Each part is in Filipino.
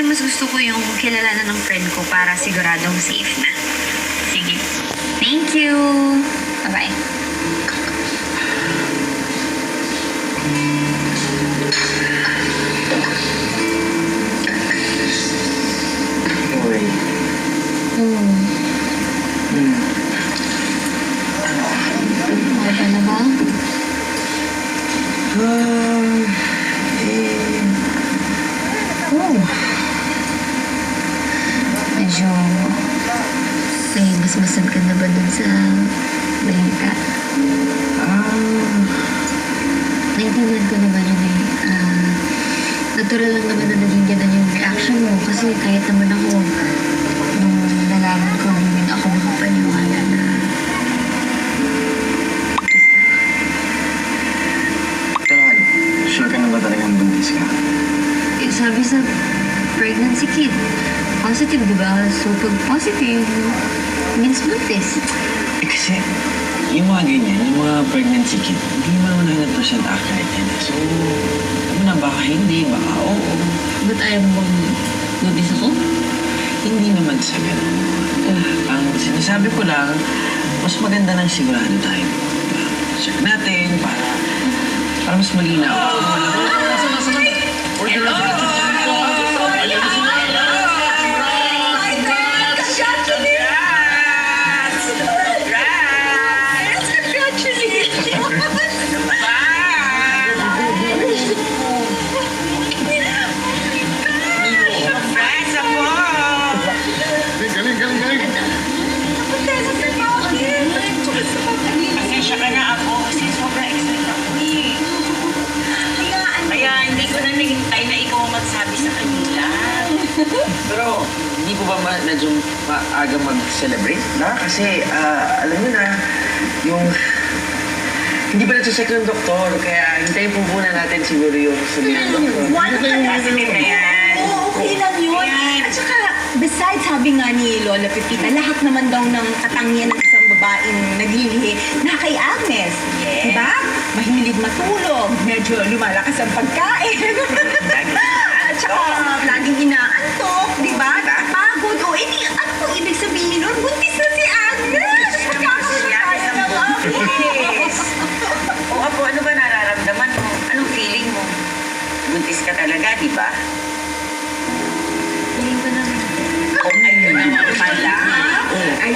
mas gusto ko yung kilala ng friend ko para siguradong safe na. Sige. Thank you! Bye-bye. Uy. Okay na ba? Medyo may basbasan ka na ba dun sa balita? Naintindihan ko naman yun eh. Natural lang naman na naging ganun yung reaction mo kasi kahit naman ako nung nalaman ko hindi na ako makapaniwala na Pero, sure ka na ba talagang buntis ka? eh, sabi sa pregnancy kit. Positive, di ba? So, pag positive, means buntis. Kasi, yung mga ganyan, yung mga pregnancy kit, hindi mo 100% accurate yan. So, ano na, baka hindi, baka oo. Ba't ayaw mo bang buntis ako? Hindi naman sa ganun. Ang sinasabi ko lang, mas maganda nang sigurado tayo. Check natin para mas malinaw. Pasensya ka na ako kasi sobrang excited ako eh. Kaya hindi ko na nahintay na ikaw ang magsabi sa kanila. Pero, hindi po ba medyo maaga mag-celebrate? Na? Kasi, alam niyo na, yung... Hindi pa nag-check ng doktor, kaya hintayin po muna natin siguro yung sabi ng doktor. One of the positive na yan. Oo, okay lang yun. Ayan. At saka, besides, sabi nga ni Lola Pepita, lahat naman daw ng katangian ng isang babaeng naglilihi na kay Agnes. Yes. Diba? Mahilig matulog, medyo lumalakas ang pagkain. At saka, laging inaantok, diba? Pagod. O, ano pong ibig sabihin nun? Buntis na si Agnes! Magkakasaya naman. Yes. O Apo, ano ba nararamdaman mo? Anong feeling mo? Buntis ka talaga, di ba? Feeling ko naman. Ayun naman pala. Ay,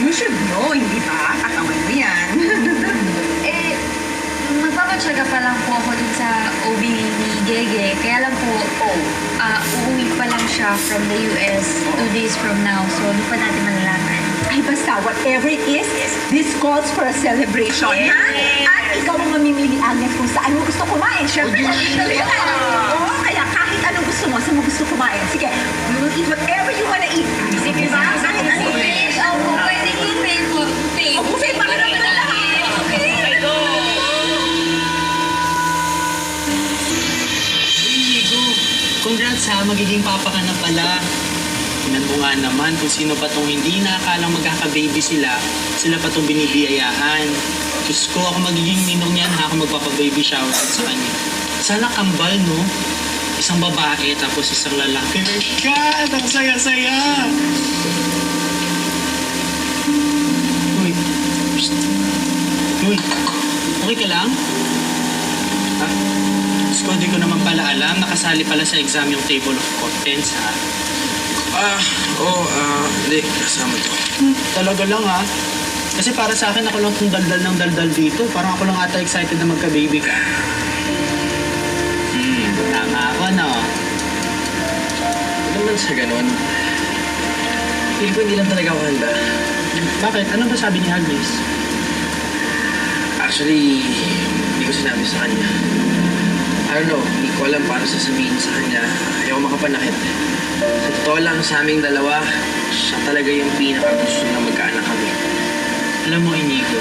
you should know, hindi ba? Katawan mo yan. Eh, magpapatsaga pa lang po ako dun sa OB ni Gege. Kaya lang po, uuwi pa lang siya from the US 2 days from now. So, doon pa natin malalaman. Ay, basta, whatever it is, this calls for a celebration, ha? At ikaw ang mamimili, Agnes, kung saan mo gusto kumain. Siyempre, Oo, kaya kahit anong gusto mo, saan mo gusto kumain. Sige, we will eat whatever you wanna eat. Sige, ba? Kahit ano. Opo, pwede i-pay po. Pay. O, buffet pa ka naman na lahat. Okay. Inigo, congrats ha, magiging papa ka na pala. Tingnan mo nga naman kung sino pa tong hindi nakakalang magkaka-baby sila pa tong binibiyayahan. Diyos ko, ako magiging ninong yan ha, ako magpapa-baby shower sa kanya. Sana kambal, no? Isang babae, tapos isang lalaki. My God, ang saya-saya! Uy, psst. Uy, okay ka lang? Ha? Diyos ko, di ko naman pala alam. Nakasali pala sa exam yung table of contents, ha? Hindi, kasama to. Talaga lang, ha? Kasi para sa akin, ako lang itong daldal ng daldal dito. Parang ako lang ata excited na magka-baby ka. Tama ako, no? Ano naman sa ganun? Feel ko hindi lang talaga ako handa. Bakit? Ano ba sabi ni Agnes? Actually, hindi ko sinabi sa kanya. I don't know, hindi ko alam paano sasabihin sa kanya. Ayaw makapanakit. Sa totoo lang, sa aming dalawa, siya talaga yung pinaka-gusto na magkaanak kami. Alam mo, Inigo,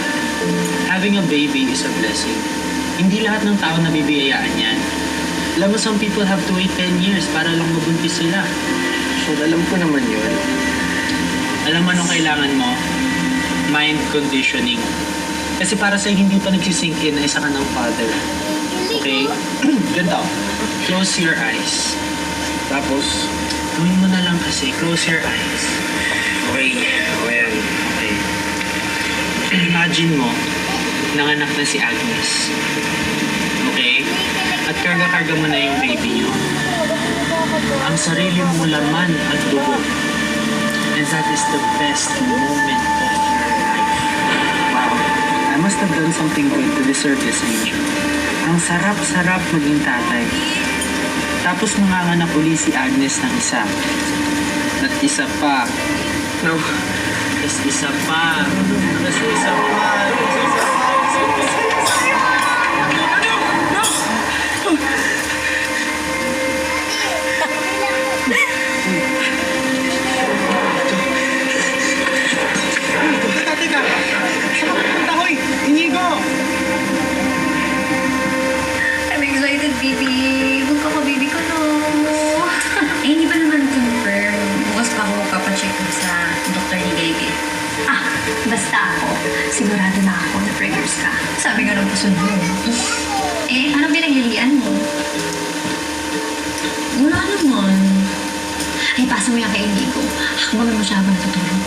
having a baby is a blessing. Hindi lahat ng tao nabibiyayaan yan. Alam mo, some people have to wait 10 years para lang mabuntis sila. So, alam ko naman yun. Alam mo anong kailangan mo? Mind conditioning. Kasi para sa'yo hindi pa nagsisink in na isa ka ng father. Okay? Ganito. Close your eyes. Tapos, Gawin mo na lang kasi. Close your eyes. Okay. Okay yan. Okay. Imagine mo, nanganak na si Agnes. Okay? At karga-karga mo na yung baby niyo. Ang sarili mong laman at dugo. And that is the best moment of your life. Wow. I must have done something good to deserve this angel. Ang sarap-sarap maging tatay. Tapos manganganak uli si Agnes ng isa. At isa pa. No. Tapos isa pa. Tapos isa pa. Tapos isa pa. Teka. Saan ka pupunta, hoy? Inigo! I'm excited, baby. Magkaka, baby ko, no. Eh, hindi pa naman confirm. Bukas pa ako papacheck sa doktor ni Gege. Basta ako, sigurado na ako na preggers ka. Sabi nga ng puso mo. Eh, anong pinaghilian mo? Wala naman. Ay, pasa mo yan kay Indigo. Hakbagan mo siya habang natutulog.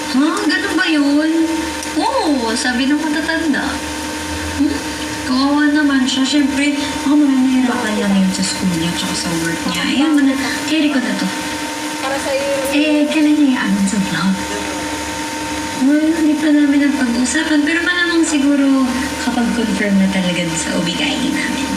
Ha? Ganun ba yun? Oo, sabi ng matatanda. Kawawa naman siya. Siyempre, baka mananahirapan niya ngayon sa school niya at sa work niya. Ayan mo na. Carry ko na to. Eh, kailan niya iaamon sa vlog? Well, hindi pa namin ang pag-uusapan. Pero malamang siguro kapag confirm na talaga sa OB-GYN namin.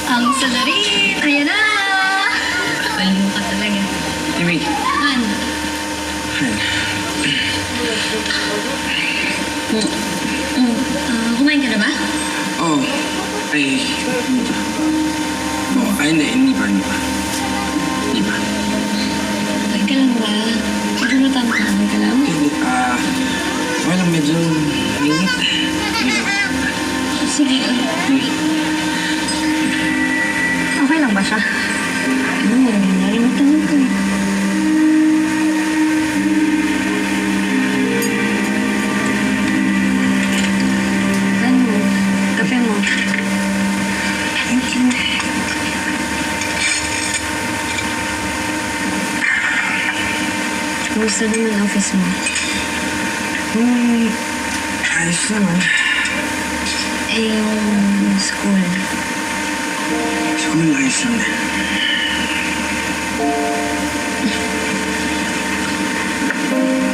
Ang salarin! Ayan na! Baliw ka talaga. Timmy. Han, kumain ka na ba? Oh. Ay. Oh, ay, hindi pa. Hindi pa. Okay ka lang ba? Medyo natangkahan ka lang. Well, medyo init. Sige, Okay lang ba siya? ano mo, narimutan ko eh. Ano? Kape mo. Thank you. Kumusta naman ang office mo? Ayos naman. Eh, yung school. School ayos lang din.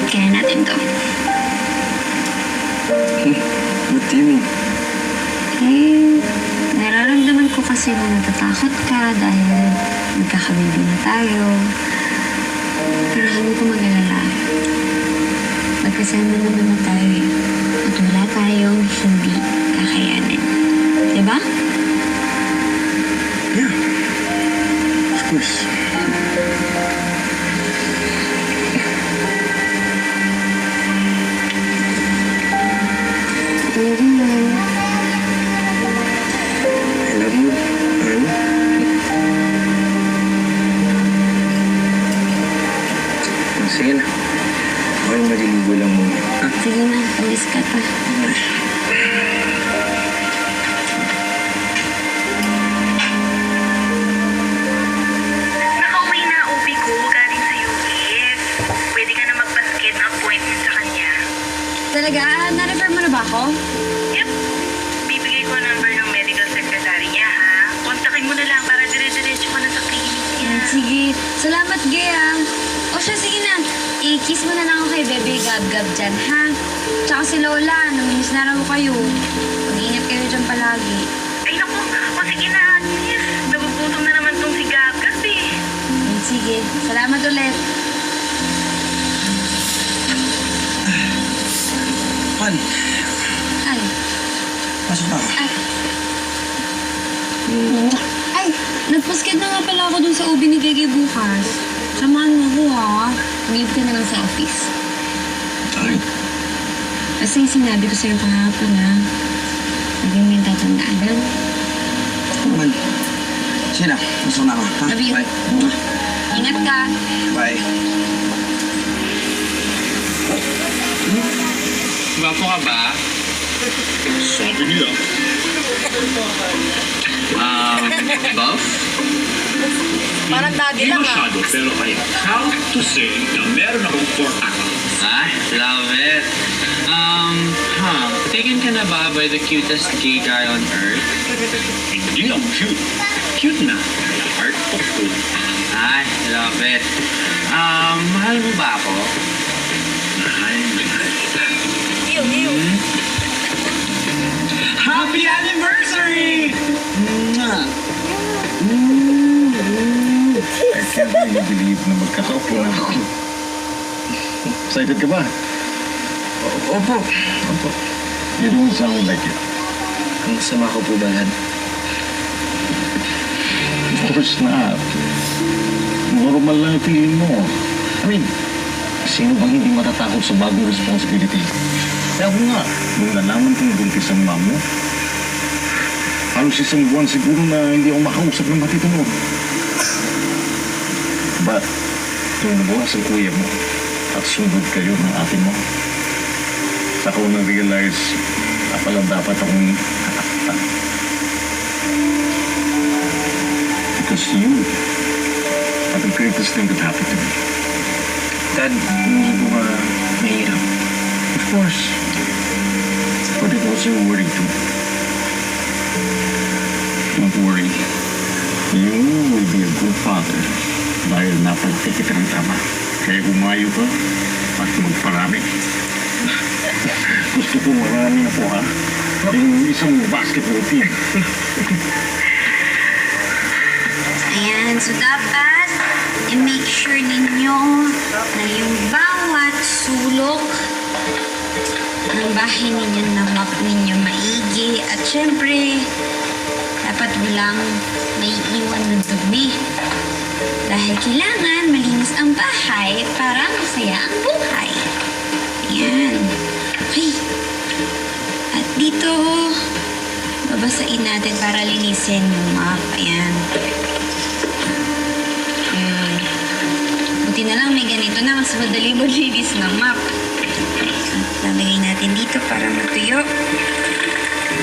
Kaya natin to. What do you mean? Eh, nararamdaman ko kasi na natatakot ka dahil magkakababy na tayo. Pero hindi ko mag-alala. Magkasama naman na tayo eh. At wala tayong hindi kakayanin. Diba? Yeah. Of course. I love you, Anne. Sige na. Ako maliligo lang muna. Ha? Sige na, alis ka pa. Nakauwi na OB ko galing sa US. Pwede ka na magpa-skid na appointment sa kanya. Talaga? Na-refer mo na ba ako? Yep. Bibigay ko ang number ng medical secretary niya, ha? Kontakin mo na lang para dire-diretso ka na sa clinic niya. Sige. Salamat, Gea. O siya, sige na. I-kiss mo na lang ako kay Bebe Gab-Gab dyan, ha? Tsaka si Lola, naminis na raw kayo. Mag-ingat kayo dyan palagi. Ay, naku. O sige na, Agnes. Nagugutom na naman tong si Gab-Gab, eh. Sige. Salamat ulit. Juan, Ay. pasok na ako. Ay, nagpasked na nga pala ako dun sa OB ni Gege bukas. Samahan mo ko, ha? Mag-leave ka na lang sa office. Sorry. Kasi sinabi ko sa'yo kahapon, ha? Lagi mo yung tatandaan, ha? Juan. Sige na, pasok na ako. Ha? Love you. Bye. Ingat ka. ka. Bye. Gwapo ka ba? Sabi nila, Buff? Parang daddy di lang masyado, pero I am proud to say na meron akong 4 anak. Love it. Taken ka na ba by the cutest gay guy on earth? Hindi lang cute. Cute na. Heart of gold. Love it. Mahal mo ba ako? Happy anniversary! I can't really believe na magkakaupo na ako. Excited ka ba? Opo. You don't sound like it. Ang sama ko po ba yan? Of course not. Normal lang yung feeling mo. I mean, sino bang hindi matatakot sa bagong responsibility? Kaya ako nga, nung nalaman kong buntis ang mom mo, halos isang buwan siguro na hindi ako makausap ng matitunod. But, nung nabukas ang kuya mo at sunod kayo ng ate mo, saka ko na-realize na pala dapat akong kataktan. Because you are the greatest thing that happened to me. Dad, hindi po ba mahirap? Of course. But it was your worry too. Don't worry. You will be a good father dahil napagtikit ng tama. Kaya umayo ka at magparami. Gusto ko marami na po ha. Yung isang basketball team. Ayan, so dapat i-make sure ninyo na yung bawat sulok ng bahay ninyo na map ninyo maigi. At syempre, dapat walang may iwan ng dumi. Dahil kailangan malinis ang bahay para masaya ang buhay. Ayan. Okay. At dito, babasain natin para linisin yung map. Ayan. Buti na lang may ganito na mas madali maglinis ng map. At lalagay natin dito para matuyo.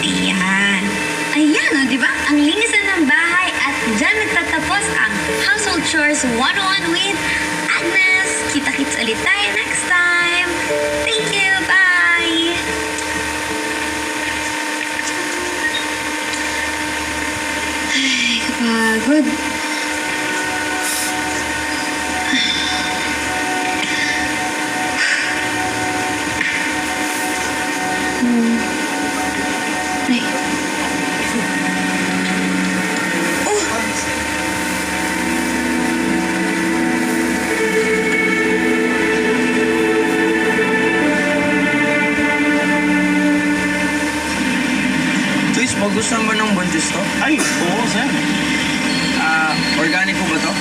Ayan. Ayan, o, di ba? Ang linis na ng bahay at dyan nagtatapos ang Household Chores 101 with Agnes. Kita-kits ulit tayo next time. Thank you. Bye! Ay, kapagod. Ay. Luis, magustuhan ba ng buntis to? Ay, oo, sir. Organic po ba to?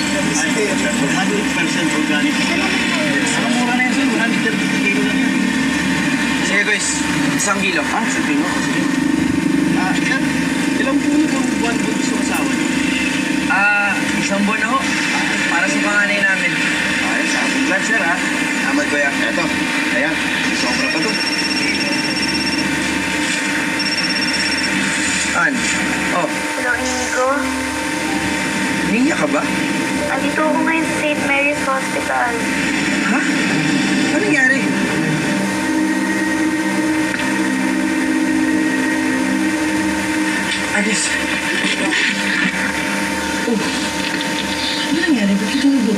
Ay, 100% organic. Ang mura na yan, sir. 130 kilo lang yan. Sige guys, 1 kilo. Sa kilo? Sige. Sir, ilang buwan po gusto asawa niyo? 1 buwan na ho. Para sa panganay namin. Ayos, glad, sir, ha? Salamat kuya. Eto, ayan, sobra pa to. An? Oh, Hello, Inigo. niya ka ba? Andito ako ngayon sa St. Mary's Hospital. Ha? Ano nangyari? Agnes. Oh. Ano nangyari? Ba't ka tumubo?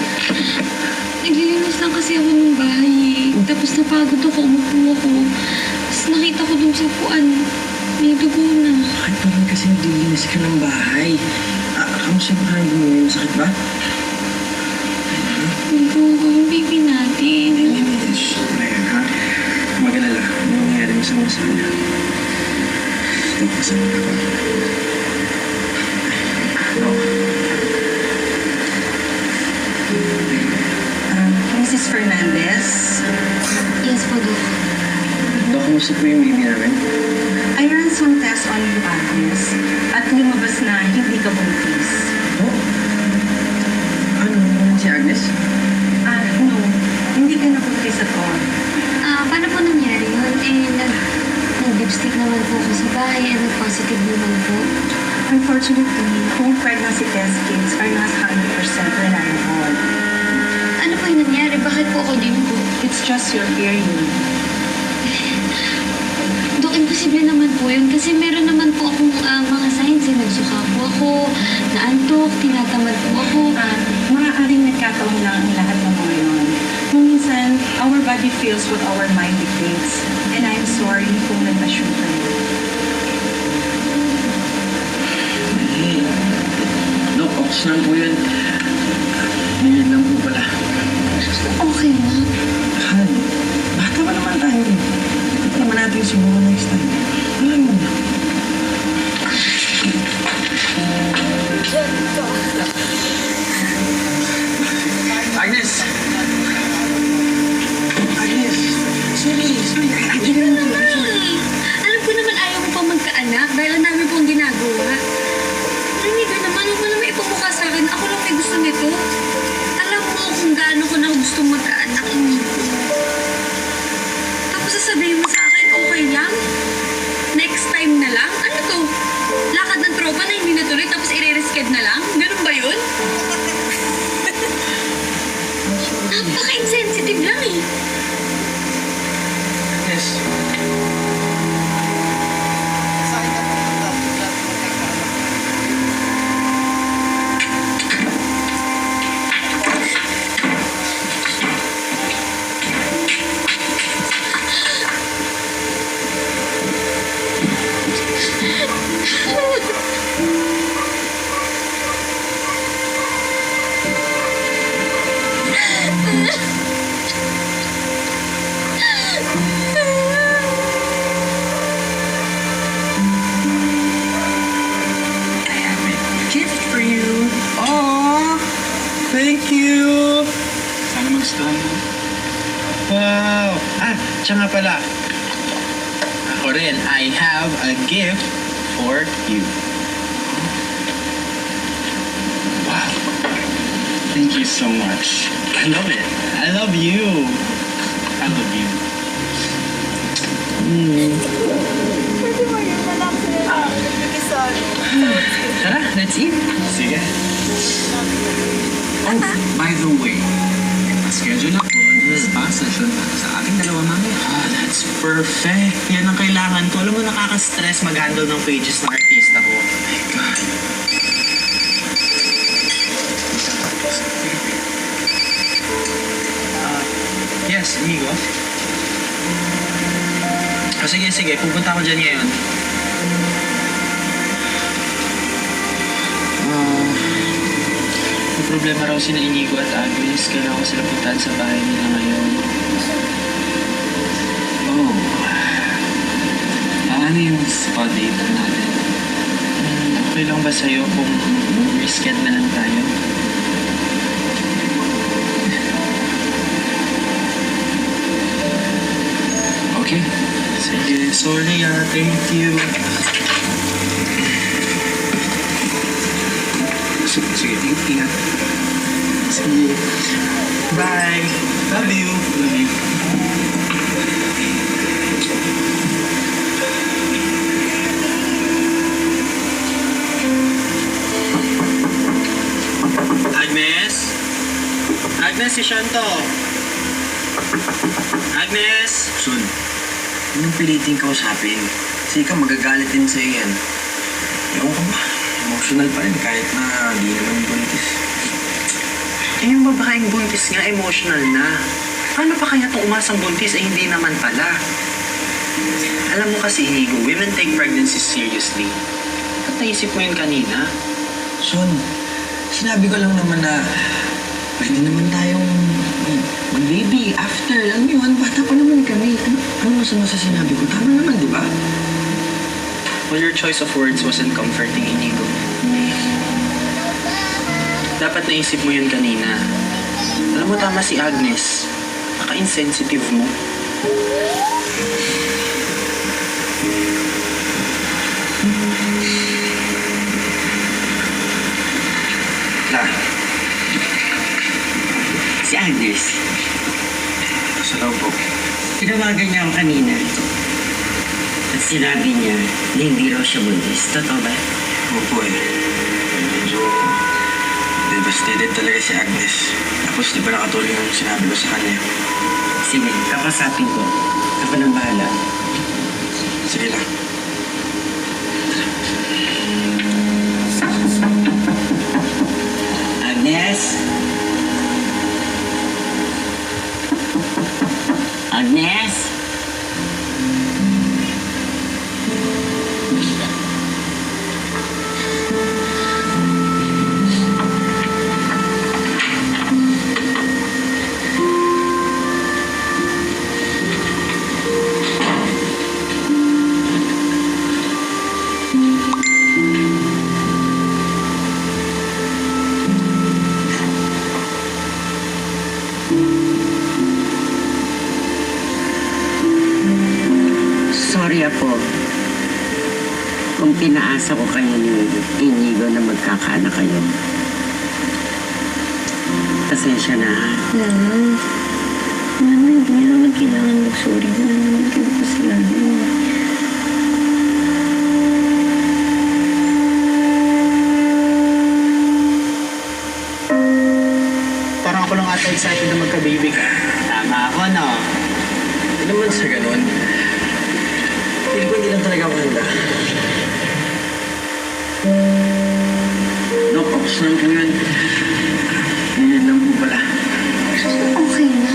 Naglilinis lang kasi ako ng bahay eh. Tapos napagod ako, umupo ako. Tapos nakita ko dun sa upuan, may dugo na. Ay, parang kasi naglilinis ka ng bahay. Kamusta ba kayo bumili? Masakit ba? Dugo ko yung baby natin. Shh, Ryan, ha? Mag-alala. Ano nangyari masama sa kanya? Ito, kasama na ako. Mrs. Fernandez, Yes po, Dok. Dok, kamusta po yung baby namin? I ran some tests on you, Agnes. At lumabas na hindi ka buntis. Oh? Ano? Si Agnes? naman po. Unfortunately, home pregnancy test kits are not 100% reliable. Ano po yung nangyari? Bakit po ako din po? It's just your period. Dok, imposible naman po yun kasi meron naman po akong mga signs. Nagsuka po ako, naantok, tinatamad po ako. Maaaring nagkataon lang ang lahat ng mga yun. Kung minsan, our body feels what our mind dictates. And I'm sorry kung nag-assume kayo. Dok, ox lang po yun. Ngayon lang po pala. Okay na. Han, bata pa naman tayo. Ito pa naman natin siguro next time. Alam mo na. Agnes! Agnes! Sorry. Alam ko naman ayaw mo pa magkaanak dahil ang dami pong ginagawa. Rinig ka naman, huwag mo naman ipamukha sa akin. Ako lang may gusto nito. Alam mo kung gaano ko na gusto magkaanak, hindi ko. Tapos sasabihin mo sa akin, okay lang? Next time na lang? Ano to? Lakad ng tropa na hindi natuloy tapos i-reschedule na lang? Ganun ba yun? Napaka-insensitive lang eh. Agnes. I have a gift for you. Oh, thank you. Sana magustuhan mo. Wow. Siya nga pala. Ako rin, I have a gift for you. Wow. Thank you so much. I love it. I love you. I love you. Tara, let's eat. Sige. Oh, by the way, schedule ako ng spa session sa ating dalawa mami. That's perfect. Yan ang kailangan ko. Alam mo, nakaka-stress mag-handle ng pages ng artista ko. Oh my God. Yes, amigo. Sige. Pupunta ako dyan ngayon. May problema raw sina Inigo at Agnes. Kailangan ko sila puntahan sa bahay nila ngayon. Oh. Ano yung spa date natin? Okay lang ba sa'yo kung reschedule na lang tayo? Okay. Sige, sorry thank you. Sige, ingat. Sige. Bye. Love you. Love you. Agnes? Agnes, si Shanto. Agnes? Son, anong piliting kausapin? Kasi ikaw magagalit din sa'yo yan. Ewan ko ba? Emotional pa rin kahit na di naman buntis. Eh, yung babaeng buntis nga, emotional na. Paano pa kaya itong umasang buntis ay hindi naman pala? Alam mo kasi, Inigo, women take pregnancy seriously. Ba't naisip mo yun kanina? Son, sinabi ko lang naman na pwede naman tayong mag-baby after. Alam mo yun, bata pa naman kami. Ano masama sa sinabi ko? Tama naman, di ba? Well, your choice of words wasn't comforting, Inigo. Dapat naisip mo yun kanina. Alam mo, tama si Agnes. Naka-insensitive mo. Si Agnes. Sa loob po. Tinawagan niya ako kanina. At sinabi niya na hindi raw siya buntis. Totoo ba? Opo eh. Medyo devastated talaga si Agnes. Tapos di ba nakatulong yung sinabi ko sa kanya? Sige, kakasapin ko. Ako nang bahala. Sige lang. Agnes? Agnes? Sorry po. Kung pinaasa ko kayo ni Inigo na magkakaanak kayo. Pasensya na ha. Mama, hindi niya naman kailangan mag-sorry. Wala naman kayo kasalanan. Parang ako lang ata excited na magka-baby ka. Tama ako, no? Hindi naman sa ganun. Feeling ko hindi lang talaga ako handa. No, tapos lang po yun. Ganyan lang po pala. Okay na.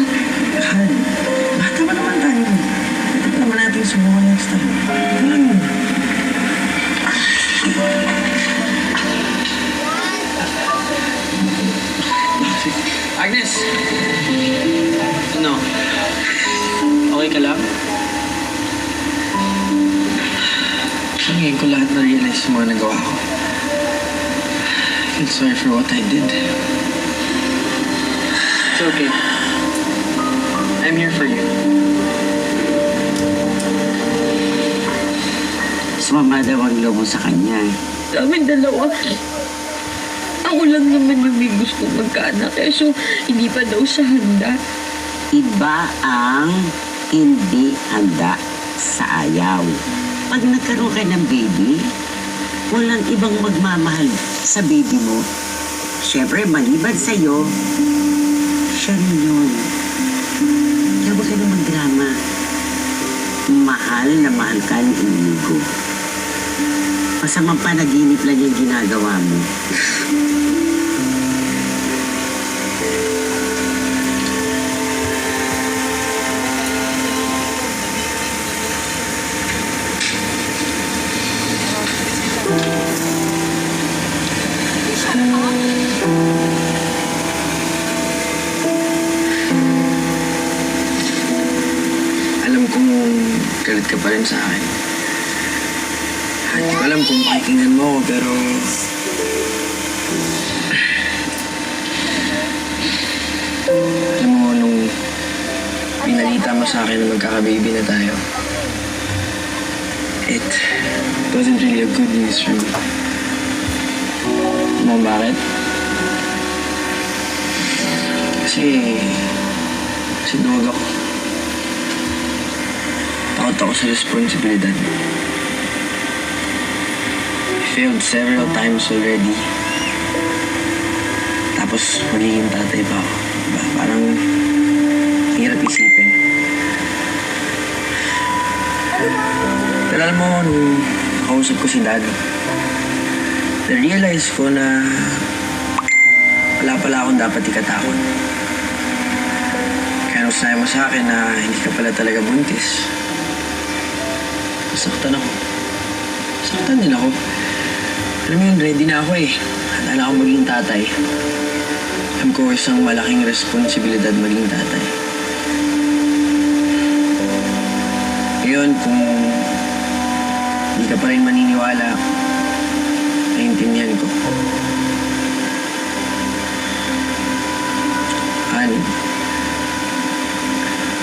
Han, bata ba naman tayo? Ito naman natin subukan next time. Ano? Agnes! Ano? Okay ka lang? Sa ngayon ko lahat na-realize yung mga nagawa ko. I feel sorry for what I did. It's okay. I'm here for you. Sumama daw ang loob mo sa kanya. Kami dalawa. Ako lang naman yung may gusto magkaanak eh. So, hindi pa daw siya handa. Iba ang hindi handa sa ayaw. Pag nagkaroon ka ng baby, walang ibang magmamahal sa baby mo. Siyempre, maliban sa'yo, siya rin yun. Kaya huwag ka na magdrama. Mahal na mahal ka ng Inigo. Masamang panaginip lang yung ginagawa mo. Alam kong galit ka pa rin sa akin. Hindi ko alam kung pakikinggan mo ako, pero... Alam mo, nung pinalita mo sa akin na magkaka-baby na tayo, it wasn't really a good news for me. Alam mo bakit? Kasi duwag ako. Takot ako sa responsibilidad. I failed several times already. Tapos magiging tatay pa ako. Diba? Parang hirap isipin. Pero alam mo, nung kausap ko si Dad, na-realize ko na wala pala akong dapat ikatakot. Kaya nung sinabi mo sa akin na hindi ka pala talaga buntis, nasaktan ako. Nasaktan din ako. Alam mo yun, ready na ako eh. Handa na ako maging tatay. Alam ko isang malaking responsibilidad maging tatay. Ngayon, kung hindi ka pa rin maniniwala, naiintindihan ko. Han,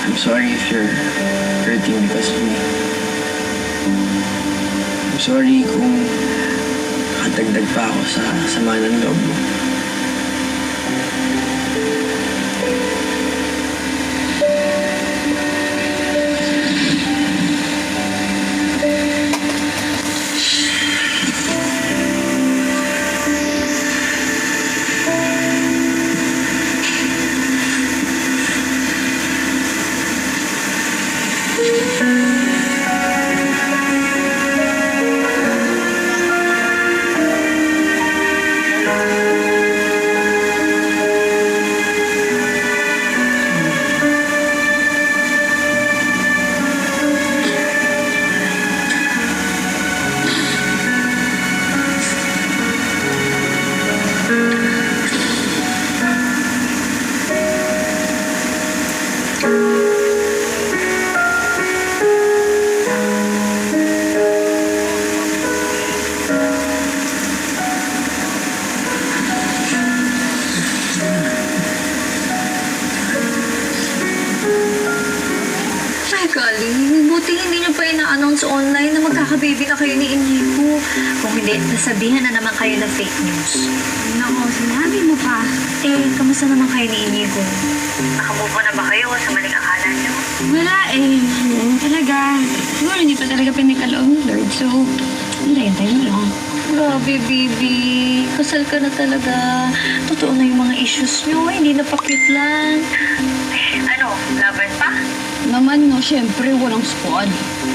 I'm sorry if you're hurting because of me. I'm sorry kung nakadagdag pa ako sa sama ng loob mo. niyo pa ina-announce online na magkaka-baby na kayo ni Inigo? Kung hindi, nasabihan na naman kayo na fake news. Nako, sinabi mo pa. Kamusta naman kayo ni Inigo? Nakamove on na ba kayo sa maling akala niyo? Wala talaga. Siguro hindi pa talaga pinagkaloob ni Lord. So, hintay mo lang. Grabe, baby. Kasal ka na talaga. Totoo na yung mga issues nyo. Hindi na pa-cute lang. Ano, laban pa? Naman no, syempre walang squad.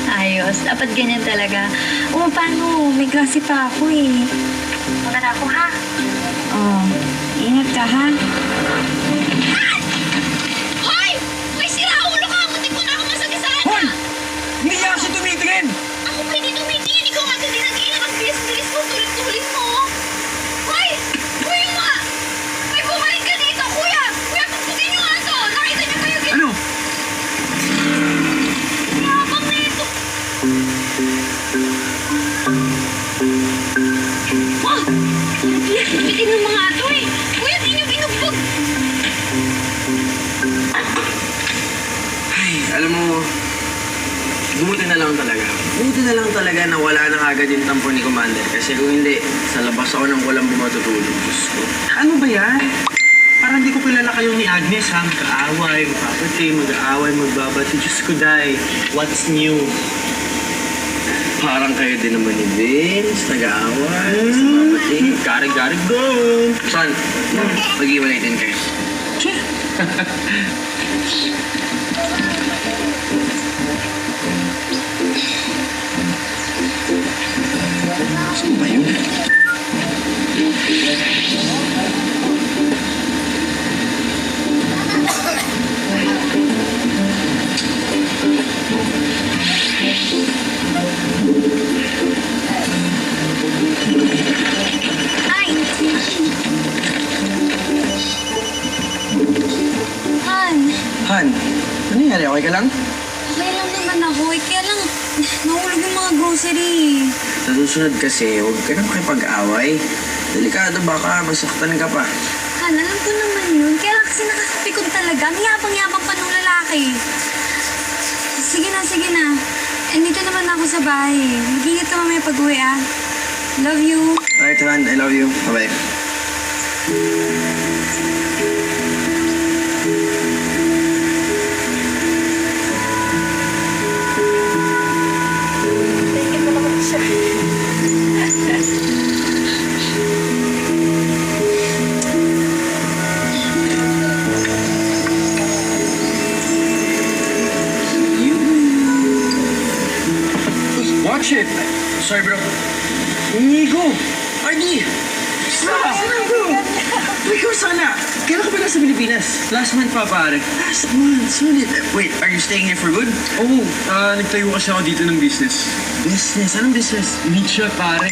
Ayos. Dapat ganyan talaga. O, paano? May klase pa ako eh. Muna na ako ha. Oh, ingat ka ha. Hoy! May sira ulo ka! Muntik mo na ako masagasaan! Hoy! Hindi niya kasi tumitingin! Ako pa hindi tumitingin. Ikaw nga kasi nag-iingat. Ang bilis-bilis mo. Tulit-tulit mo. Hoy! Kuya mo! May bumalik ka dito, kuya! Kuya, pagputin yung aso! Nakita niyo kayo gito? Ano? Yabang nito! Ah! Bitin ng mga ato eh! Kuya, di niyo binugbog! Ay, alam mo, buti na lang talaga. Buti na lang talaga na wala na kagad yung tampo ni Commander. Kasi kung hindi, sa labas ako ng walang bumatutulog. Diyos ko. Ano ba yan? Parang hindi ko kilala kayo ni Agnes ha. Mag-aaway, magpapatay, mag-aaway, magbabati. Diyos ko, Day. What's new? Parang kayo din naman ni Vince, nag-aaway, sababati. Garig-garig go! Son, mag-iwalay din kayo. Saan ba yun? Ay! Han, Han, ano nangyari? Okay ka lang? okay lang naman ako. Kaya lang, nahulog yung mga grocery. Sa susunod kasi, huwag ka na makipag-away. Delikado baka masaktan ka pa. Han, alam ko naman yun. Kaya lang kasi nakakapikon talaga. Ang yabang-yabang pa ng lalaki. Sige na, sige na. Dito naman ako sa bahay. Mag-ingat ka mamaya pag-uwi ah. Love you. Alright, Han. I love you. Bye-bye. Watch it! Sorry, bro. Inigo! Arnie! Stop! Ikaw sana! Kailan ka ba nasa Pilipinas? Last month pa, pare. Last month. Sulit. Wait, are you staying here for good? Oo, nagtayo kasi ako dito ng business. Business? Anong business? Meat shop, pare.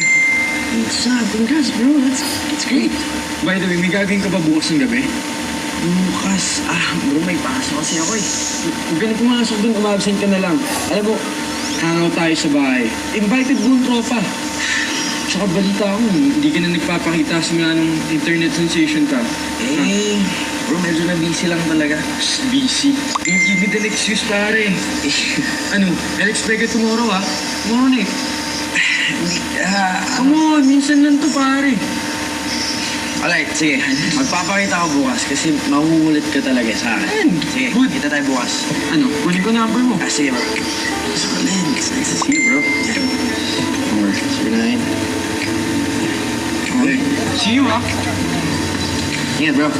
What's up? Congrats, bro. That's great. By the way, may gagawin ka ba bukas ng gabi? Bukas. Bro, may pasok kasi ako eh. Huwag ka na pumasok doon, umabsent ka na lang. Alam mo, hangout tayo sa bahay. Invited buong tropa. Tsaka balita ko, hindi ka na nagpapakita sa mga ng internet sensation ka. Bro, medyo na busy lang talaga. Busy. Don't give me the excuse, pare. Ano, I'll expect you tomorrow, ha? Tomorrow na eh. Come on, minsan lang to, pare. Alright, sige. Magpapakita ko bukas kasi mahuhulit ka talaga sa akin. Sige, Good. kita tayo bukas. Ano, kunin ko number mo. Sige, bro. Solid. It's nice to see you, bro. Over. Sige na yun. Okay. See you, ha? Ingat, bro.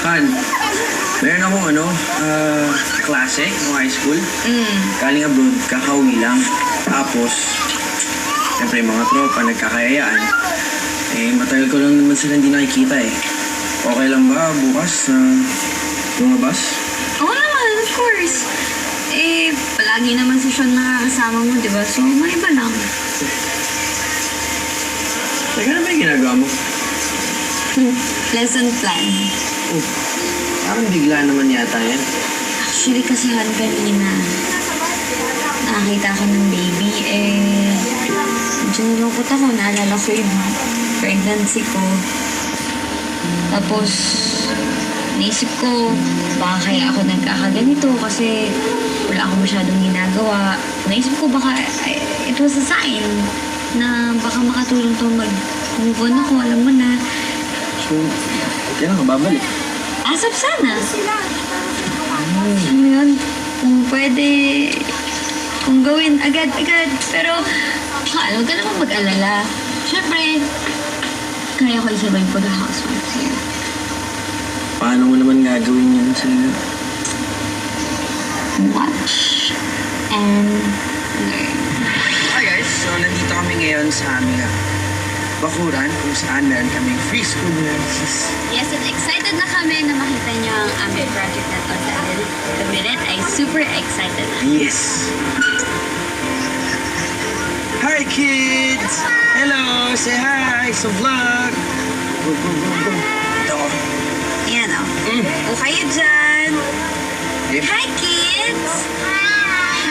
Han, meron akong klase ng high school. Galing abroad, kakauwi lang. Tapos, siyempre yung mga tropa, nagkakayayaan. Matagal ko lang naman sila hindi nakikita eh. Okay lang ba bukas na lumabas? Oo naman, of course. Palagi naman si Sean nakakasama mo, di ba? So, maiba lang. Teka na ba yung ginagawa mo? Lesson plan. Parang bigla naman yata yan. Actually, kasi Han, kanina, nakakita ako ng baby, medyo nalungkot ako. Naalala ko yung pregnancy ko. Tapos, naisip ko, baka kaya ako nagkakaganito kasi wala akong masyadong ginagawa. Naisip ko baka it was a sign na baka makatulong to mag-move on ako, alam mo na. So, kailan ka babalik? Asap sana. Ano yun? Kung pwede, kung gawin agad-agad. Pero, huwag ka naman mag-alala. Siyempre, kaya ko isabay pag-housewife here. Paano mo naman gagawin yun, Selena? Watch and learn. Hi guys, so nandito kami ngayon sa aming bakuran kung saan meron kaming free school nurses. Yes, at excited na kami na makita niyo ang aming project na to dahil kami rin ay super excited na. Yes! Hi kids! Hello! Say hi sa vlog! Go, go, go, go! Ito ko. Yan o. O kayo dyan. Eh, Hi kids!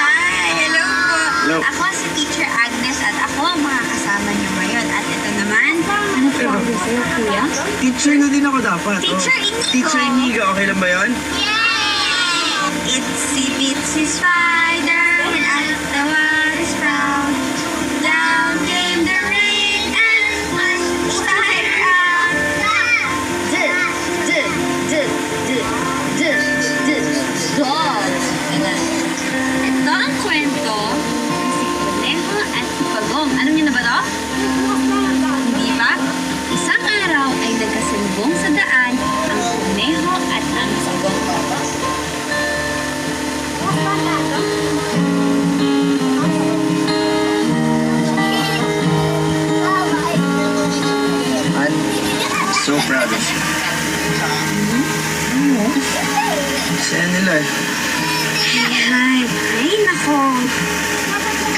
Hi! Hello po! Hello. Ako si Teacher Agnes at ako ang makakasama niyo ngayon. At ito naman, ano po ang sa'yo, kuya? teacher na din ako dapat. Teacher Inigo. Teacher Inigo, okay lang ba yun? Itsy bitsy spider went out of the water spout. Down came the rain and pushed the spider out. Dog. Ito ang kwento ng si Conejo at si Pagong. Alam niyo na ba to? Hindi ba? Isang araw ay nagkasalubong sa daan ang Conejo at ang Pagong. I'm so proud of you. Saya nila eh. Hi. Ay, nako.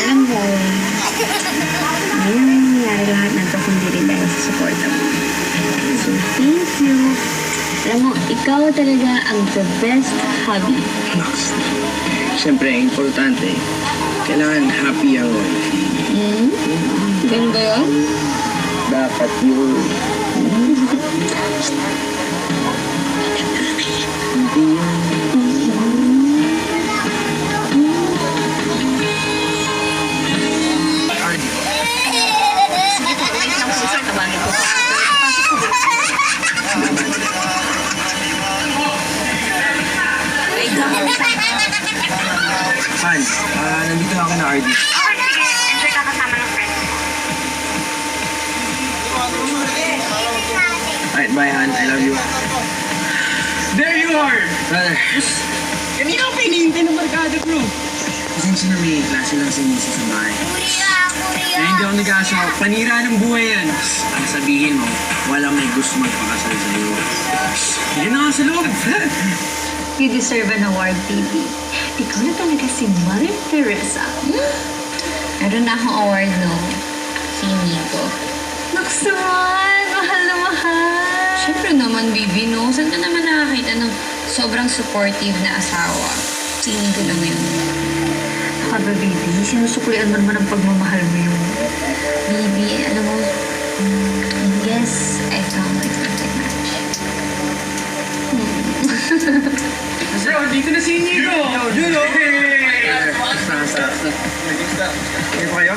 Alam mo, ngayon nangyari lahat ng to kundi rin dahil sa support mo. So, thank you. Alam mo, ikaw talaga ang the best hubby. Siyempre, importante. Kailangan happy ang wife. Ganun ba yun? Dapat yun. Han, nandito na ako na RD. Okay, sige. Enjoy ka kasama ng friends. Alright, bye Han. I love you. There you are! Brother, Kanina ako pinihintay ng barkada, bro. pasensya na may klase lang si Misa sa bahay. Kaya hindi ako nag-asa. Panira ng buhay yan. Ang sabihin mo, walang may gusto magpakasal sa iyo. Yan na nga sa loob. You deserve an award, baby. Ikaw na talaga si Mother Teresa. Meron na akong award, no? Si Nico. Naksaman! Mahal na mahal! Siyempre naman, baby, no? Saan ka naman nakakita ng sobrang supportive na asawa? Si Nico lang yun.Aka ba, baby? Sinusuklian mo naman ang pagmamahal mo yun. Baby, alam mo, I guess I found my perfect match. Bro, dito na si Inigo. Yun, okay. Kaya pa kayo?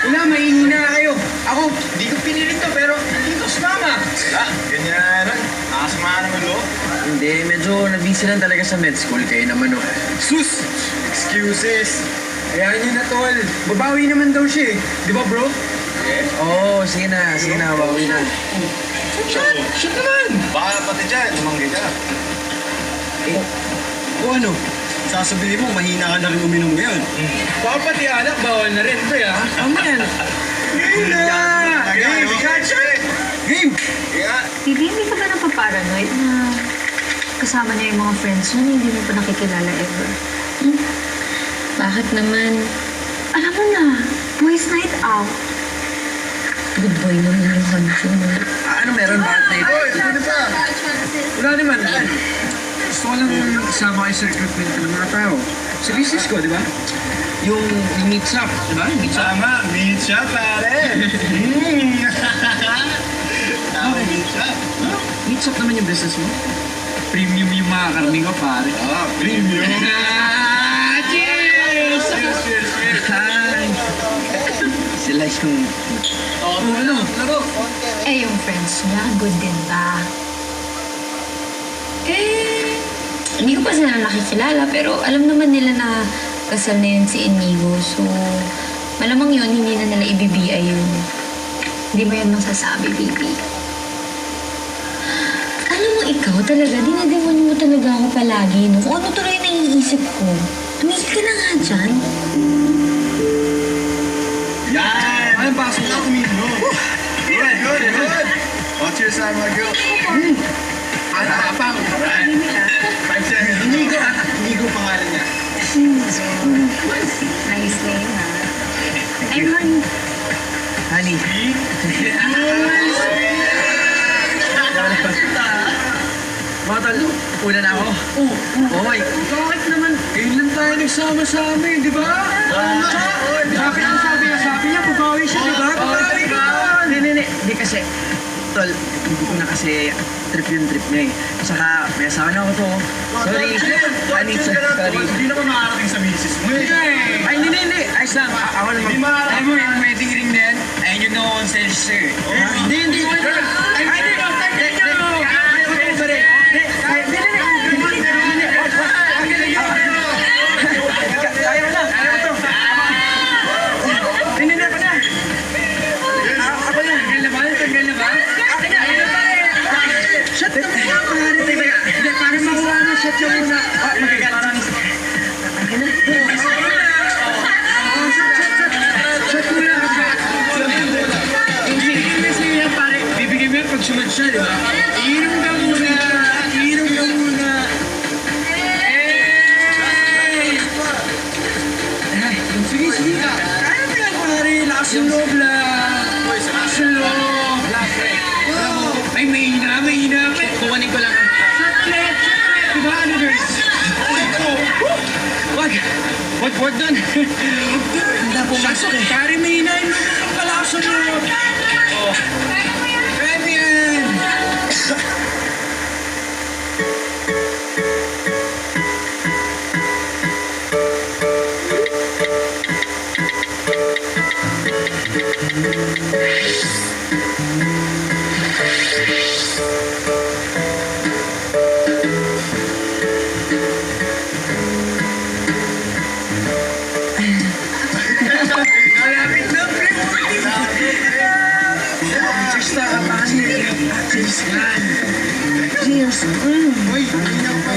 Wala, maingin na kayo. Ako, di ko pinilit to, pero nandito si Mama. Ganyan. Nakasama naman lo. Hindi, medyo nabisi lang talaga sa med school. Kayo naman, oh. Sus! Excuses. Hayaan niyo na, tol. Babawi naman daw siya eh. Di ba, bro? Oo, sige na, bawi na. Shut naman! Baka pati dyan, umanggi ka. O ano? Sasabihin mo, mahina ka na rin uminom ngayon. Baka pati anak, bawal na rin, pre, ha? Ano yan? Game na! Game! Game! Bibi, hindi ka ba napaparanoid na kasama na yung mga friends mo na hindi mo pa nakikilala ever? Bakit naman? Alam mo na, boys night out. Good boy naman yung Hanjo, no? Ano meron ba? Ano pa? Wala naman. Gusto ko lang kasama kayo sa recruitment ng mga tao. Sa business ko, di ba? Yung meets up, di ba? Meets up. Tama, meet siya, pare! Tama, meet siya. Meets up naman yung business mo. Premium yung mga karning ko, pare. Ah, premium! Cheers! Cheers! Hi! Sila yung... Ano? Laro! Eh, yung friends niya, good din ba? Eh, hindi ko pa sila nakikilala, pero alam naman nila na kasal na yun si Inigo. So, malamang yun, hindi na nila ibibigay yun. Hindi mo yun masasabi, baby. Alam mo, ikaw talaga, dinademon mo talaga ako palagi, no? Kung ano tuloy na naiisip ko. Tumigil ka na nga dyan. Yan! Ano ba? Sila uminom. Good, good, good! O, cheers sa mga girl. Ano pa? 5 seconds. Inigo pangalan niya. Nice name, ha? I'm honey. Honey. Mga tol, una na ako. Oy, bakit naman? Ngayon lang tayo nagsama-sama eh, di ba? Bakit ang sabi niya, babawi siya, di ba? Babawi ka! Hindi kasi, tol, hindi ko na kasi trip yung trip niya eh. Saka, may asawa na ako to. Sorry. Honey, sorry. Hindi naman makarating sa misis mo eh. Ay, hindi. Ayos lang. Ako naman. Hindi makarating. Alam mo, yung wedding ring na yan, ayun yung no-consent sir. Hindi. Ay, hindi. Sorry. Ayaw na. Hindi ako na. Ako na. Tanggal na ba? Shut the fuck up, pare. Hindi, para makuha na. Shut ka muna. Magagalit. Akin na. Shut muna. Hindi kasi yan, pare. Bibigyan mo yan pag sunod siya, di ba? Iinom ka muna. Ay, sige. Kaya mo yan, pare. Lakas yung loob lang. Lakas yung loob. Ay, mahina. Kukunin ko lang. Chocolate! Diba, ano, girls? Wag doon. Hindi na pumasok eh. Pare, mahina yung loob ng palakas yung loob. Kaya mo yan. Malapit na, pre. Cheers na kapakan niya. Cheers yan. Cheers. Uy, hindi na pa.